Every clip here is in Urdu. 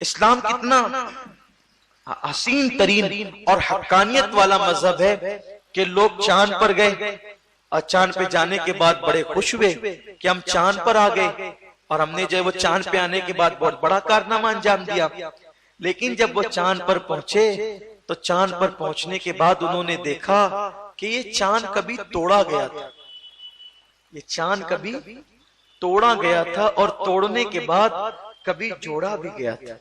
اسلام کتنا حسین ترین اور حقانیت والا مذہب ہے کہ لوگ چاند پر گئے اور چاند پہ جانے کے بعد بڑے خوش ہوئے کہ ہم چاند پر آ گئے، اور ہم نے جو وہ چاند پہ آنے کے بعد بہت بڑا کارنامہ انجام دیا۔ لیکن جب وہ چاند پر پہنچے تو چاند پر پہنچنے کے بعد انہوں نے دیکھا کہ یہ چاند کبھی توڑا گیا تھا، یہ چاند کبھی توڑا گیا تھا اور توڑنے کے بعد کبھی جوڑا بھی گیا تھا۔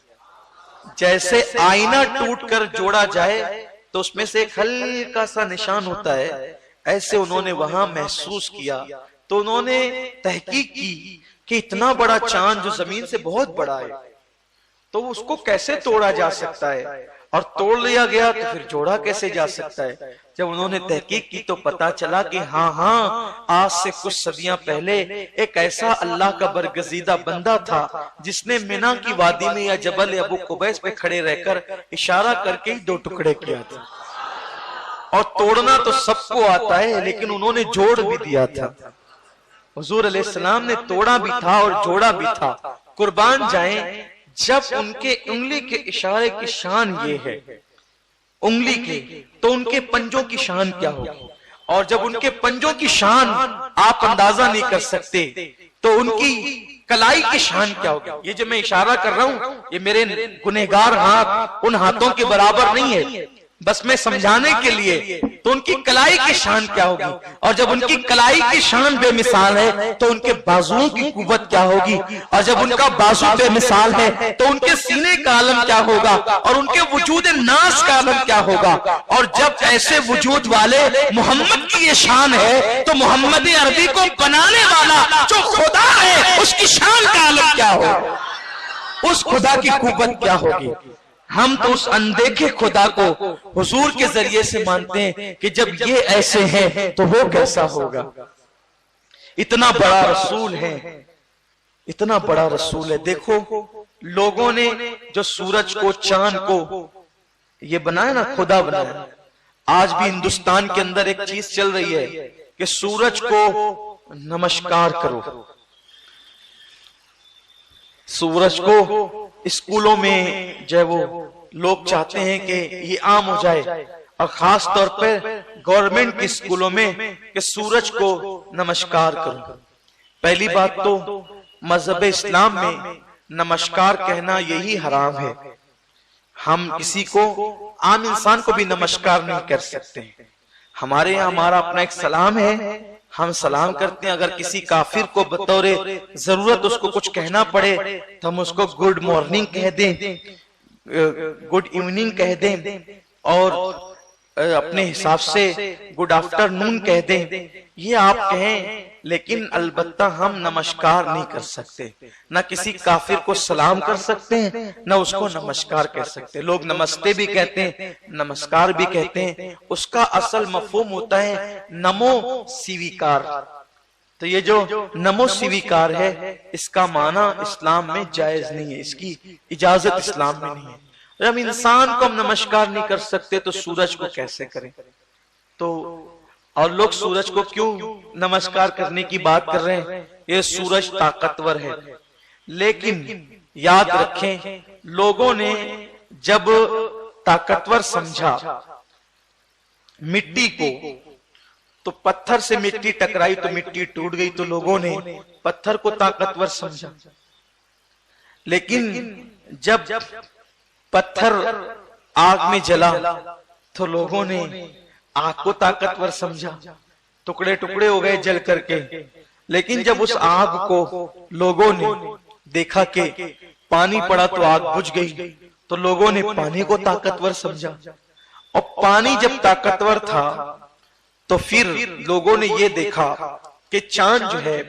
جیسے آئینہ ٹوٹ کر جوڑا جائے تو اس میں سے ایک ہلکا سا نشان ہوتا ہے، ایسے انہوں نے وہاں محسوس کیا۔ تو انہوں نے تحقیق کی کہ اتنا بڑا چاند جو زمین سے بہت بڑا ہے تو اس کو کیسے توڑا جا سکتا ہے، اور توڑ لیا گیا تو پھر جوڑا کیسے جا سکتا ہے۔ جب انہوں نے تحقیق کی تو پتا چلا کہ ہاں آج سے کچھ صدیاں پہلے ایک ایسا اللہ کا برگزیدہ بندہ تھا جس نے مینا کی وادی میں یا جبل ابو قبیس پہ کھڑے رہ کر اشارہ کر کے 2 ٹکڑے کیا تھا، اور توڑنا تو سب کو آتا ہے لیکن انہوں نے جوڑ بھی دیا تھا۔ حضور علیہ السلام نے توڑا بھی تھا اور جوڑا بھی تھا۔ قربان جائیں، جب ان کے انگلی کے اشارے کی شان یہ ہے انگلی کے، تو ان کے پنجوں کی شان کیا ہوگی، اور جب ان کے پنجوں کی شان آپ اندازہ نہیں کر سکتے تو ان کی کلائی کی شان کیا ہوگی۔ یہ جو میں اشارہ کر رہا ہوں یہ میرے گنہگار ہاتھ ان ہاتھوں کے برابر نہیں ہے، بس میں سمجھانے کے لیے۔ تو ان کی کلائی کی شان کیا ہوگی، اور جب ان کی کلائی کی شان بے مثال ہے تو ان کے بازوؤں کی قوت کیا ہوگی، اور جب ان کا بازو بے مثال ہے تو ان کے سینے کا عالم کیا ہوگا، اور ان کے وجود ناس کا عالم کیا ہوگا۔ اور جب ایسے وجود والے محمد کی یہ شان ہے تو محمد عربی کو بنانے والا جو خدا ہے اس کی شان کا عالم کیا ہوگا، اس خدا کی قوت کیا ہوگی۔ ہم تو اس اندیکھے خدا کو حضور کے ذریعے سے مانتے ہیں کہ جب یہ ایسے ہیں تو وہ کیسا ہوگا۔ اتنا بڑا رسول ہے، اتنا بڑا رسول ہے۔ دیکھو لوگوں نے جو سورج کو چاند کو یہ بنایا نا، خدا بنایا۔ آج بھی ہندوستان کے اندر ایک چیز چل رہی ہے کہ سورج کو نمسکار کرو، سورج کو اسکولوں میں جو ہے وہ لوگ چاہتے ہیں کہ یہ عام ہو جائے، اور خاص طور پر گورنمنٹ کے اسکولوں میں کہ سورج کو نمسکار کرو۔ پہلی بات تو مذہب اسلام میں نمسکار کہنا یہی حرام ہے۔ ہم کسی کو عام انسان کو بھی نمسکار نہیں کر سکتے۔ ہمارے یہاں ہمارا اپنا ایک سلام ہے، ہم سلام کرتے ہیں۔ اگر کسی کافر کو بطور ضرورت اس کو کچھ کہنا پڑے تو ہم اس کو گڈ مارننگ کہہ دیں، گڈ ایوننگ کہہ دیں، اور اپنے حساب سے گڈ آفٹر نون کہہ دیں، یہ آپ کہیں۔ لیکن البتہ ہم نمسکار نہیں کر سکتے، نہ کسی کافر کو سلام کر سکتے ہیں نہ اس کو نمسکار کہہ سکتے۔ لوگ نمستے بھی کہتے ہیں، نمسکار بھی کہتے ہیں، اس کا اصل مفہوم ہوتا ہے نمو سیویکار۔ تو یہ جو نمو سیویکار ہے اس کا معنی اسلام میں جائز نہیں ہے، اس کی اجازت اسلام میں نہیں ہے۔ جب انسان کو ہم نمسکار نہیں کر سکتے تو سورج کو کیسے کریں؟ تو اور لوگ سورج کو کیوں نمسکار کرنے کی بات کر رہے ہیں؟ یہ سورج طاقتور ہے، لیکن یاد رکھیں لوگوں نے جب طاقتور سمجھا مٹی کو تو پتھر سے مٹی ٹکرائی تو مٹی ٹوٹ گئی، تو لوگوں نے پتھر کو طاقتور سمجھا۔ لیکن جب پتھر آگ میں جلا تو لوگوں نے آگ کو طاقتور سمجھا، ٹکڑے ٹکڑے ہو گئے جل کر کے۔ لیکن جب اس آگ کو لوگوں نے دیکھا کہ پانی پڑا تو آگ بجھ گئی، تو لوگوں نے پانی کو طاقتور سمجھا، اور پانی جب طاقتور تھا تو پھر لوگوں نے یہ دیکھا کہ چاند جو ہے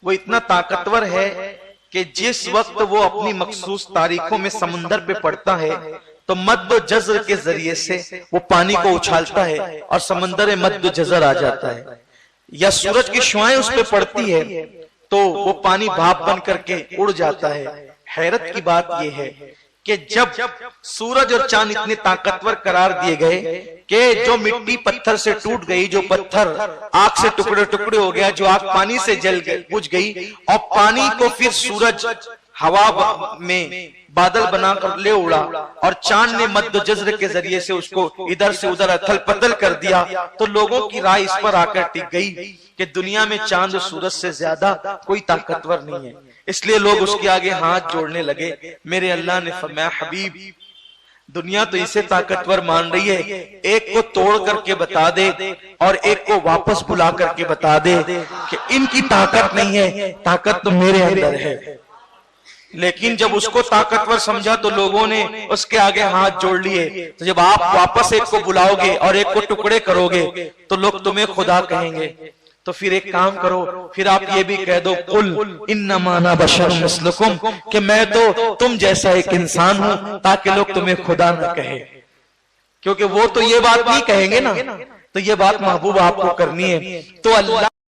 وہ اتنا طاقتور ہے کہ جس وقت وہ اپنی مخصوص تاریخوں میں سمندر پہ پڑتا ہے تو مد و جزر کے ذریعے سے وہ پانی کو اچھالتا ہے اور سمندر مد و جزر آ جاتا ہے، یا سورج کی شعائیں اس پہ پڑتی ہے تو وہ پانی بھاپ بن کر کے اڑ جاتا ہے۔ حیرت کی بات یہ ہے کہ جب سورج اور چاند اتنے طاقتور قرار دیے گئے کہ جو مٹی پتھر سے ٹوٹ گئی، جو پتھر آگ سے ٹکڑے ٹکڑے ہو گیا، جو آگ پانی سے جل گئی بجھ گئی، اور پانی کو پھر سورج ہوا میں بادل بنا کر لے اڑا اور چاند نے مد و جزر کے ذریعے سے اس کو ادھر سے ادھر اتھل پتل کر دیا، تو لوگوں کی رائے اس پر آ کر ٹک گئی کہ دنیا میں چاند و سورج سے زیادہ کوئی طاقتور نہیں ہے، اس لیے لوگ اس کے آگے ہاتھ جوڑنے لگے۔ میرے اللہ نے فرمایا حبیب دنیا تو اسے طاقتور مان رہی ہے، ایک کو توڑ کر کے بتا دے اور ایک کو واپس بلا کر کے بتا دے کہ ان کی طاقت نہیں ہے، طاقت تو میرے اندر ہے۔ لیکن جب اس کو طاقتور سمجھا تو لوگوں نے اس کے آگے ہاتھ جوڑ لیے۔ تو جب آپ واپس ایک کو بلاؤ گے اور ایک کو ٹکڑے کرو گے تو لوگ تمہیں خدا کہیں گے۔ تو پھر ایک کام کرو، پھر آپ یہ بھی کہہ دو قل انما انا بشر مثلکم، کہ میں تو تم جیسا ایک انسان ہوں، تاکہ لوگ تمہیں خدا نہ کہے، کیونکہ وہ تو یہ بات نہیں کہیں گے نا، تو یہ بات محبوب آپ کو کرنی ہے۔ تو اللہ